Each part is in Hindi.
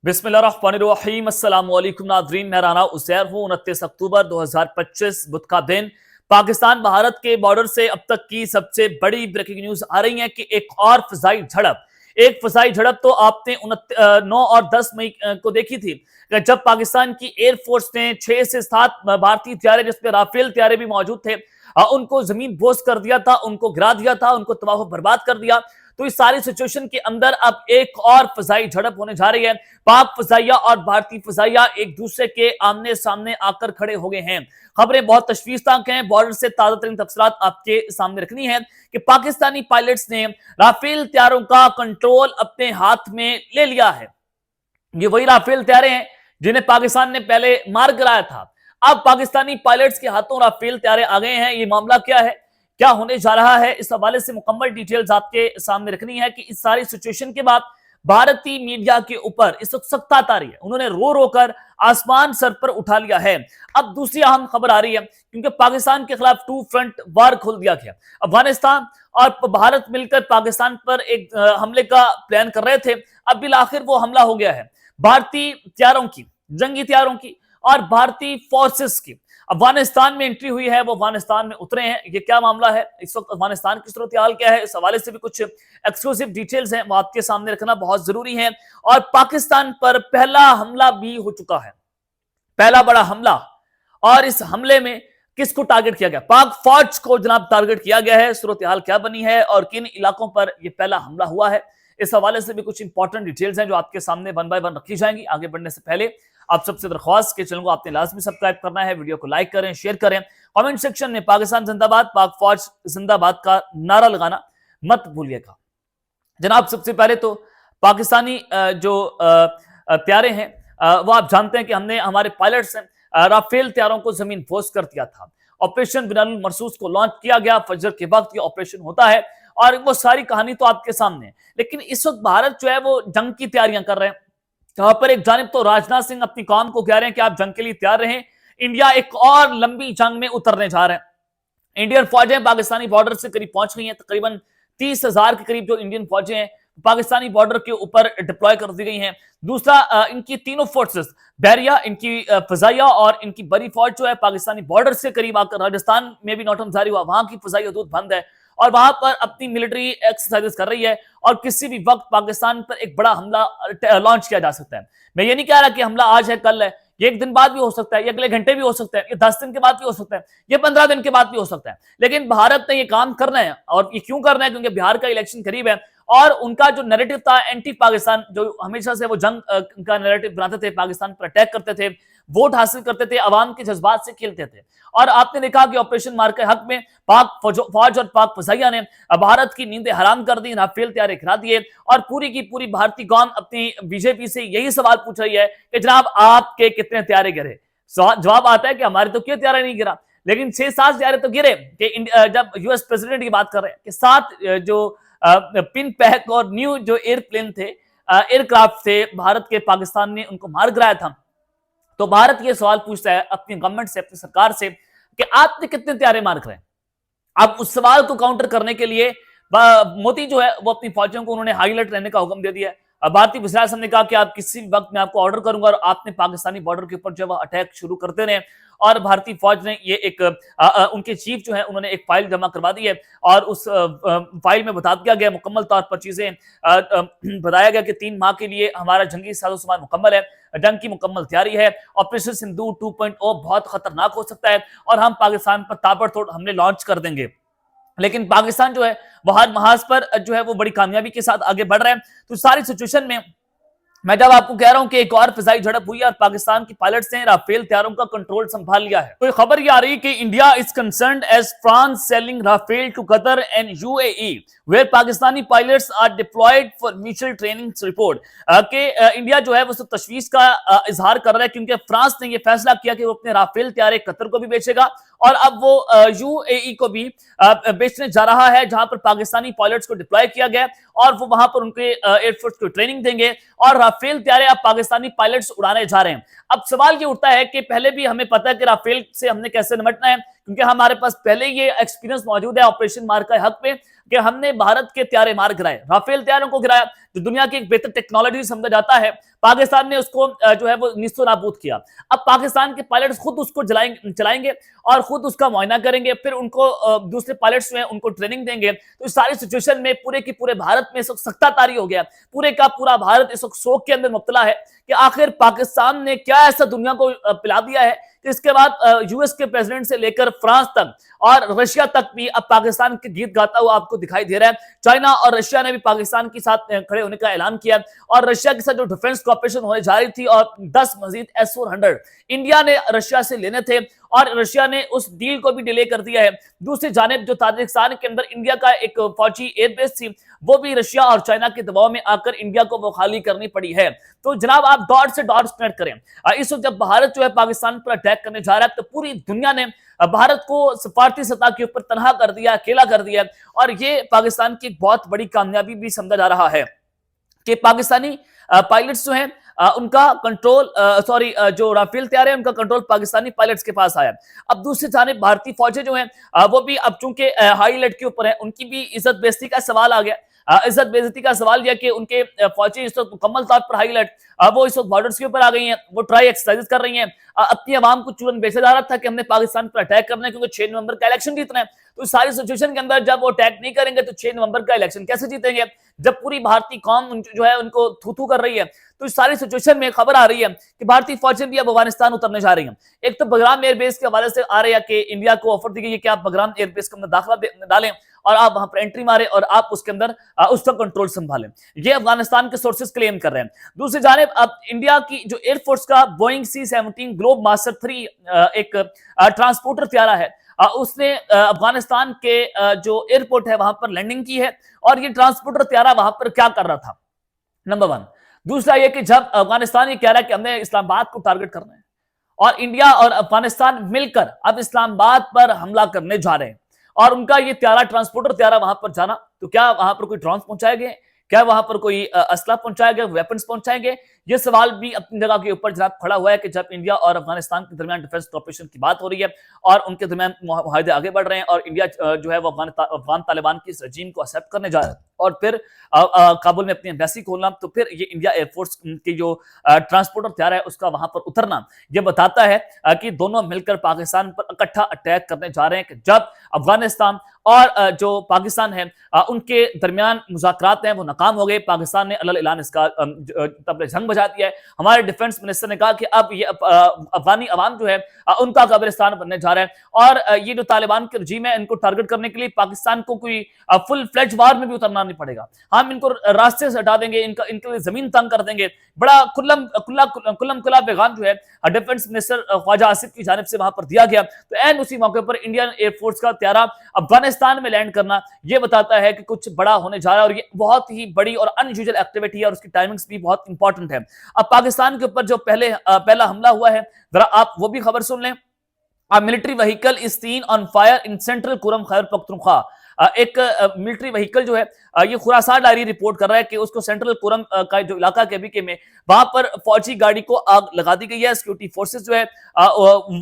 बिस्मिल्लाहिर्रहमानिर्रहीम अस्सलाम वालेकुम नाज़रीन, मैं राना उज़ैर हूँ। 29 अक्टूबर 2025 बुध का दिन। पाकिस्तान भारत के बॉर्डर से अब तक की सबसे बड़ी ब्रेकिंग न्यूज आ रही है कि एक और फिजाई झड़प। एक फिजाई झड़प तो आपने 9 और 10 मई को देखी थी, जब पाकिस्तान की एयरफोर्स ने 6 से 7 भारतीय तैयारे, जिसमें राफेल तैयारे भी मौजूद थे, उनको जमीन बोस कर दिया था, उनको गिरा दिया था, उनको तबाह बर्बाद कर दिया। तो इस सारी सिचुएशन के अंदर अब एक और फजाई झड़प होने जा रही है। पाक फजाइया और भारतीय फजाइया एक दूसरे के आमने सामने आकर खड़े हो गए हैं। खबरें बहुत तशवीशनाक हैं। बॉर्डर से ताजा तरीन तफसीलात आपके सामने रखनी है कि पाकिस्तानी पायलट्स ने राफेल तैयारों का कंट्रोल अपने हाथ में ले लिया है। ये वही राफेल तैयारे हैं जिन्हें पाकिस्तान ने पहले मार गिराया था। अब पाकिस्तानी पायलट्स के हाथों राफेल तैयारे आ गए हैं। ये मामला क्या है, क्या होने जा रहा है, इस हवाले से मुकम्मल डिटेल्स आपके सामने रखनी है कि इस सारी सिचुएशन के बाद भारतीय मीडिया के ऊपर इस वक्त सख्त आ रही है। उन्होंने रो रो कर आसमान सर पर उठा लिया है। अब दूसरी अहम खबर आ रही है, क्योंकि पाकिस्तान के खिलाफ 2 फ्रंट वार खोल दिया गया। अफगानिस्तान और भारत मिलकर पाकिस्तान पर एक हमले का प्लान कर रहे थे। अब बिल आखिर वो हमला हो गया है। भारतीय तैयारों की, जंगी तैयारों की और भारतीय फोर्सेस की अफगानिस्तान में एंट्री हुई है, वो अफगानिस्तान में उतरे हैं। ये क्या मामला है, इस वक्त अफगानिस्तान की सूरत हाल क्या है, इस हवाले से भी कुछ एक्सक्लूसिव डिटेल्स हैं, वो आपके सामने रखना बहुत जरूरी है। और पाकिस्तान पर पहला हमला भी हो चुका है, पहला बड़ा हमला। और इस हमले में किसको टारगेट किया गया? पाक फौज को जनाब टारगेट किया गया है। सूरत हाल क्या बनी है और किन इलाकों पर यह पहला हमला हुआ है, इस हवाले से भी कुछ इंपॉर्टेंट डिटेल्स हैं जो आपके सामने वन बाय वन रखी जाएंगी। आगे बढ़ने से पहले आप सबसे दरख्वास्त के चैनल को आपने लाजमी सब्सक्राइब करना है, वीडियो को लाइक करें, शेयर करें, कमेंट सेक्शन में पाकिस्तान जिंदाबाद, पाक फौज जिंदाबाद का नारा लगाना मत भूलिएगा। जनाब, सबसे पहले तो पाकिस्तानी जो प्यारे हैं, वो आप जानते हैं कि हमने हमारे पायलट्स हैं राफेल तैयारों को जमीन फोर्स कर दिया था। ऑपरेशन बिलाल मरसूस को लॉन्च किया गया, फजर के वक्त ये ऑपरेशन होता है और वो सारी कहानी तो आपके सामने है। लेकिन इस वक्त भारत जो है वो जंग की तैयारियां कर रहे हैं, जहां पर एक जानिब तो राजनाथ सिंह अपनी कौम को कह रहे हैं कि आप जंग के लिए तैयार रहें, इंडिया एक और लंबी जंग में उतरने जा रहे हैं। इंडियन फौजें पाकिस्तानी बॉर्डर से करीब पहुंच गई हैं, तकरीबन 30,000 के करीब जो इंडियन फौजें हैं पाकिस्तानी बॉर्डर के ऊपर डिप्लॉय कर दी गई हैं। दूसरा, इनकी तीनों फोर्सेस, बहरिया, इनकी फजाइया और इनकी बड़ी फौज जो है पाकिस्तानी बॉर्डर से करीब आकर राजस्थान में भी नौटम जारी हुआ, वहां की फजाई हदूद बंद है और वहां पर अपनी मिलिट्री एक्सरसाइजेस कर रही है और किसी भी वक्त पाकिस्तान पर एक बड़ा हमला लॉन्च किया जा सकता है। मैं ये नहीं कह रहा कि हमला आज है, कल है, ये एक दिन बाद भी हो सकता है, ये अगले घंटे भी हो सकता है, ये 10 दिन के बाद भी हो सकता है, ये 15 दिन के बाद भी हो सकता है। लेकिन भारत ने ये काम करना है। और ये क्यों करना है? क्योंकि बिहार का इलेक्शन करीब है और उनका जो नैरेटिव था एंटी पाकिस्तान, जो हमेशा से वो जंग का नैरेटिव बनाते थे, पाकिस्तान पर अटैक करते थे, वोट हासिल करते थे, अवाम के जज्बात से खेलते थे। और आपने देखा कि ऑपरेशन मार के हक में पाक फौज और पाक फजाइया ने भारत की नींदें हराम कर दी, राफेल तैयारे गिरा दिए और पूरी की पूरी भारतीय कौम अपनी बीजेपी से यही सवाल पूछ रही है कि जनाब आपके कितने तैयारे गिरे। जवाब आता है कि हमारे तो क्यों तैयारे नहीं गिरा, लेकिन 6-7 तैयारे तो गिरे। कि जब यूएस प्रेसिडेंट की बात कर रहे हैं कि 7 जो पिन पैक और न्यू जो एयरप्लेन थे, एयरक्राफ्ट थे भारत के, पाकिस्तान ने उनको मार गिराया था। तो भारत ये सवाल पूछता है अपनी गवर्नमेंट से, अपनी सरकार से कि आपने कितने तैयारे मार गिराए। अब उस सवाल को काउंटर करने के लिए मोदी जो है वो अपनी फौजियों को उन्होंने हाईलाइट रहने का हुक्म दे दिया है। भारतीय वज़ीर आज़म ने कहा कि आप किसी भी वक्त मैं आपको ऑर्डर करूंगा और आपने पाकिस्तानी बॉर्डर के ऊपर जो है अटैक शुरू करते रहे। और भारतीय फौज ने ये एक उनके चीफ जो है उन्होंने एक फाइल जमा करवा दी है और उस फाइल में बता दिया गया मुकम्मल तौर पर चीजें, बताया गया कि 3 माह के लिए हमारा जंगी साजो सामान मुकम्मल है, जंग की मुकम्मल तैयारी है, ऑपरेशन सिंदूर 2.0 बहुत खतरनाक हो सकता है और हम पाकिस्तान पर ताबड़तोड़ हमले लॉन्च कर देंगे। लेकिन पाकिस्तान जो है वह हर महाज पर जो है वो बड़ी कामयाबी के साथ आगे बढ़ रहा है। तो सारी सिचुएशन में मैं जब आपको कह रहा हूं कि एक और फिजाई झड़प हुई है और पाकिस्तान की पायलट्स ने राफेल तैयारों का कंट्रोल संभाल लिया है, तो खबर ये आ रही है कि India is concerned as France selling Rafale to Qatar and UAE where Pakistani pilots are deployed for mutual training. Report के इंडिया जो है वो तशवीश का इजहार कर रहा है, क्योंकि फ्रांस ने यह फैसला किया कि वो अपने राफेल तैयारे कतर को भी बेचेगा और अब वो यूएई को भी बेचने जा रहा है, जहां पर पाकिस्तानी पायलट्स को डिप्लॉय किया गया और वो वहां पर उनके एयरफोर्स को ट्रेनिंग देंगे और राफेल तैयारे अब पाकिस्तानी पायलट्स उड़ाने जा रहे हैं। अब सवाल ये उठता है कि पहले भी हमें पता है कि राफेल से हमने कैसे निपटना है, क्योंकि हमारे पास पहले ये एक्सपीरियंस मौजूद है ऑपरेशन मार का हक में कि हमने भारत के त्यारे मार गिराए, राफेल त्यारों को गिराया, जो दुनिया की एक बेहतर टेक्नोलॉजी समझा जाता है। पाकिस्तान ने उसको जो है वो निस्तो नाबूद किया। अब पाकिस्तान के पायलट्स खुद उसको चलाएंगे और खुद उसका मुआयना करेंगे, फिर उनको दूसरे पायलट्स जो हैं उनको ट्रेनिंग देंगे। तो इस सारी सिचुएशन में पूरे की पूरे भारत में इस वक्त सख्ता तारी हो गया। पूरे का पूरा भारत इस वक्त शोक के अंदर मुब्तला है कि आखिर पाकिस्तान ने क्या ऐसा दुनिया को पिला दिया है कि इसके बाद यूएस के प्रेसिडेंट से लेकर फ्रांस तक और रशिया तक भी अब पाकिस्तान के गीत गाता हुआ आपको दिखाई दे रहा है। चाइना और रशिया ने भी पाकिस्तान के साथ खड़े होने का ऐलान किया और रशिया के साथ जो डिफेंस कॉपरेशन होने जा रही थी और 10 मजीद S-400 इंडिया ने रशिया से लेने थे और रशिया ने उस डील को भी डिले कर दिया है। दूसरी जानिब जो ताजिकिस्तान के अंदर इंडिया का एक फौजी एयरबेस थी वो भी रशिया और चाइना के दबाव में आकर इंडिया को वो खाली करनी पड़ी है। तो जनाब आप डॉट से डॉट्स कनेक्ट करें। इस वक्त जब भारत जो है पाकिस्तान पर अटैक करने जा रहा है तो पूरी दुनिया ने भारत को सफारती सतह के ऊपर तनहा कर दिया, अकेला कर दिया और ये पाकिस्तान की एक बहुत बड़ी कामयाबी भी समझा जा रहा है कि पाकिस्तानी पायलट्स जो हैं उनका कंट्रोल जो राफेल तैयार है उनका कंट्रोल पाकिस्तानी पायलट्स के पास आया। अब दूसरी जानिब भारतीय फौजें जो हैं वो भी अब चूंकि हाई अलर्ट के ऊपर है, उनकी भी इज्जत बेइज्जती का सवाल आ गया। इज्जत बेइज्जती का सवाल यह कि उनके फौजी इस वक्त मुकम्मल तौर पर हाई अलर्ट वो इस वक्त बॉर्डर्स के ऊपर आ गई हैं, वो ट्राई एक्सरसाइज कर रही हैं। अपनी आवाम को चूरन बेचा जा रहा था कि हमने पाकिस्तान पर अटैक करना है क्योंकि 6 नवंबर का इलेक्शन जीतना है। तो इस सारी सिचुएशन के अंदर जब वो अटैक नहीं करेंगे तो 6 नवंबर का इलेक्शन कैसे जीतेंगे जब पूरी भारतीय कौम जो है उनको थू थू कर रही है। तो इस सारी सिचुएशन में खबर आ रही है कि भारतीय फौजें भी अब अफगानिस्तान उतरने जा रही हैं। एक तो बगराम एयरबेस के हवाले से आ रही है कि इंडिया को ऑफर दी गई है कि आप बगराम एयरबेस के अंदर दाखिला डालें और आप वहां पर एंट्री मारें और आप उसके अंदर उसका कंट्रोल संभालें। ये अफगानिस्तान के सोर्सेज क्लेम कर रहे हैं। दूसरी जानिब अब इंडिया की जो एयरफोर्स का बोइंग C-17 ग्लोब मास्टर 3 एक ट्रांसपोर्टर त्यारा है, उसने अफगानिस्तान के जो एयरपोर्ट है वहां पर लैंडिंग की है और ये ट्रांसपोर्टर त्यारा वहां पर क्या कर रहा था, नंबर 1। दूसरा यह कि जब अफगानिस्तान ये कह रहा है कि हमने इस्लामाबाद को टारगेट करना है और इंडिया और अफगानिस्तान मिलकर अब इस्लामाबाद पर हमला करने जा रहे हैं और उनका ये त्यारा ट्रांसपोर्टर त्यारा वहां पर जाना, तो क्या वहां पर कोई ड्रोन्स पहुंचाएंगे, क्या वहां पर कोई असला पहुंचाएंगे, वेपन्स पहुंचाएंगे? ये सवाल भी अपनी जगह के ऊपर जनाब खड़ा हुआ है कि जब इंडिया और अफगानिस्तान के दरमियान डिफेंस कॉपरेशन की बात हो रही है और उनके दरमियान मुआहदे आगे बढ़ रहे हैं और इंडिया जो है वो अफगान तालिबान की इस रजीम को एक्सेप्ट करने जा रहा है और फिर काबुल में अपनी एम्बेसी खोलना, तो फिर ये इंडिया एयरफोर्स की जो ट्रांसपोर्टर तैयार है उसका वहां पर उतरना, ये बताता है कि दोनों मिलकर पाकिस्तान पर इकट्ठा अटैक करने जा रहे हैं कि जब अफगानिस्तान और जो पाकिस्तान है उनके दरमियान मुज़ाकरात हैं वो नाकाम हो गए। पाकिस्तान ने अल्ल ऐलान इसका जंग बजा दिया है। हमारे डिफेंस मिनिस्टर ने कहा कि अब ये अफगानी अवाम जो है उनका कब्रिस्तान बनने जा रहा है और ये जो तालिबान के रजीम है इनको टारगेट करने के लिए पाकिस्तान को कोई फुल फ्लेज वार में भी उतरना नहीं पड़ेगा। हम इनको रास्ते से हटा देंगे, इनके लिए जमीन तंग कर देंगे। बड़ा खुल्ला पैगाम जो है डिफेंस मिनिस्टर ख्वाजा आसिफ की जानिब से वहां पर दिया गया। तो एंड उसी मौके पर इंडियन एयरफोर्स का त्यारा अफगानिस्तान में लैंड करना ये बताता है कि कुछ बड़ा होने जा रहा है और ये बहुत ही बड़ी और अनयूजुअल एक्टिविटी है और उसकी टाइमिंग्स भी बहुत इंपॉर्टेंट है। अब पाकिस्तान के ऊपर जो पहला हमला हुआ है जरा आप वो भी खबर सुन लें। Military vehicle is seen on fire in central Kurram Khyber Pakhtunkhwa. एक मिलिट्री व्हीकल जो है ये खुरासान डायरी रिपोर्ट कर रहा है कि उसको सेंट्रल कुरम का जो इलाका केबीके में वहां पर फौजी गाड़ी को आग लगा दी गई है। सिक्योरिटी फोर्सेस जो है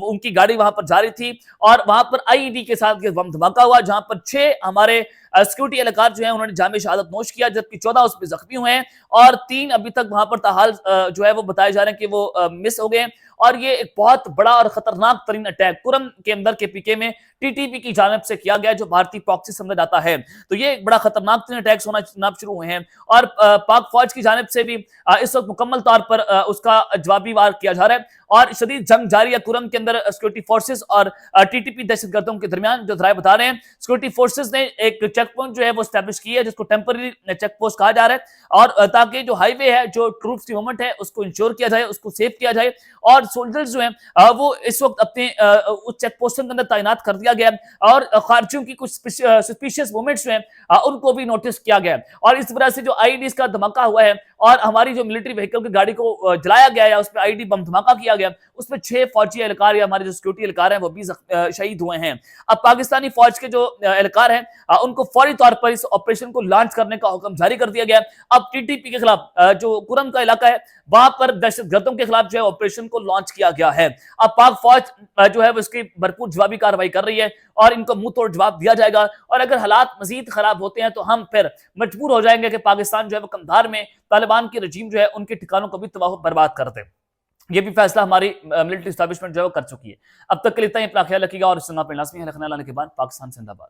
उनकी गाड़ी वहां पर जा रही थी और वहां पर आईईडी के साथ बम धमाका हुआ जहां पर 6 हमारे सिक्योरिटी एहलकार जो है उन्होंने जामे शहादत नोश किया जबकि 14 उसमें जख्मी हुए हैं और 3 अभी तक वहां पर ताहाल जो है वो बताए जा रहे हैं कि वो मिस हो गए हैं। और ये एक बहुत बड़ा और खतरनाक तरीन अटैक कुरम के अंदर के पीके में टीटीपी की जानिब से किया गया जो भारतीय प्रॉक्सी समझा जाता है। तो ये एक बड़ा खतरनाक तरीन अटैक्स होना शुरू हुए हैं और पाक फौज की जानिब से भी इस वक्त मुकम्मल तौर पर उसका जवाबी वार किया जा रहा है और शदीद जंग जारी है कुरम के अंदर सिक्योरिटी फोर्सेस और टीटीपी दहशतगर्दों के दरमियान। जो जराए बता रहे हैं सिक्योरिटी फोर्सेस ने एक चेक पॉइंट जो है वो स्टैब्लिश की है जिसको टेम्पररी चेक पोस्ट कहा जा रहा है और ताकि जो हाईवे है जो ट्रूप्स की मूवमेंट है उसको इंश्योर किया जाए, उसको सेव किया जाए और सोल्जर्स जो हैं वो इस वक्त अपने उस चेक पोस्टों के अंदर तैनात कर दिया गया और खारजियों की कुछ सस्पिशियस मूवमेंट्स जो हैं उनको भी नोटिस किया गया और इस वजह से जो आईईडीज का धमाका हुआ है और हमारी जो मिलिट्री व्हीकल की गाड़ी को जलाया गया है उसमें आईईडी बम धमाका किया गया, उसमें 6 फौजी एहलकार या हमारे जो सिक्योरिटी एहलकार हैं वो भी शहीद हुए हैं। अब पाकिस्तानी फौज के जो एहलकार हैं उनको फौरी तौर पर इस ऑपरेशन को लॉन्च करने का हुक्म जारी कर दिया गया। अब टीटीपी के खिलाफ जो कुरम का इलाका है वहां पर दहशतगर्दों के खिलाफ जो है ऑपरेशन को लॉन्च किया गया है। अब पाक फौज जो है वो इसकी भरपूर जवाबी कार्रवाई कर रही है और इनको मुंह तोड़ जवाब दिया जाएगा। और अगर हालात मजीद खराब होते हैं तो हम फिर मजबूर हो जाएंगे कि पाकिस्तान जो है वो कंधार में तालिबान की रजीम जो है उनके ठिकानों को भी तबाह बर्बाद कर दे। ये भी फैसला हमारी मिलिट्री एस्टैब्लिशमेंट जो है वो कर चुकी है। अब तक के लिए इतना ही, अपना ख्याल रखिएगा और इस लाजमी है रखने लाने के बाद पाकिस्तान जिंदाबाद।